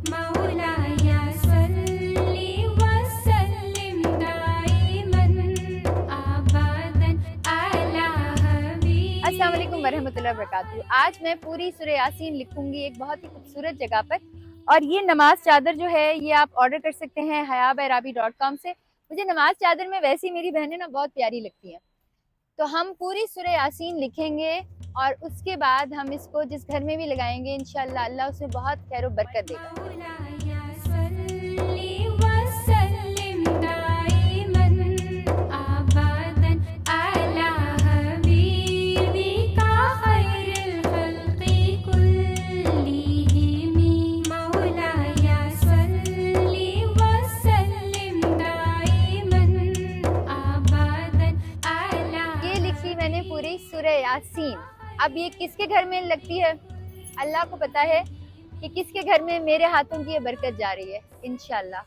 मौलाया सल्ली वसल्लिम दाइमन अबदन अला हबीब। अस्सलाम वालेकुम वरहमतुल्लाहि वबरकातुहू। आज मैं पूरी सूरह यासीन लिखूंगी एक बहुत ही खूबसूरत जगह पर, और ये नमाज चादर जो है ये आप ऑर्डर कर सकते हैं hayabairabi.com से। मुझे नमाज चादर में वैसी मेरी बहनें ना बहुत प्यारी लगती हैं। तो हम पूरी सूरह यासीन लिखेंगे और उसके बाद हम इसको जिस घर में भी लगाएंगे इंशाअल्लाह अल्लाह उसमें बहुत खैर व बरकत देगा। मौलाया सल्ली वसल्लिम दाइमन अबदन अला हबीबिका खैरिल खल्क़ि कुल्लिहिम। मौलाया सल्ली वसल्लिम दाइमन अबदन अला। ये लिखी मैंने पूरी सूरह यासीन। अब ये किसके घर में लगती है अल्लाह को पता है कि किसके घर में मेरे हाथों की ये बरकत जा रही है इंशाअल्लाह।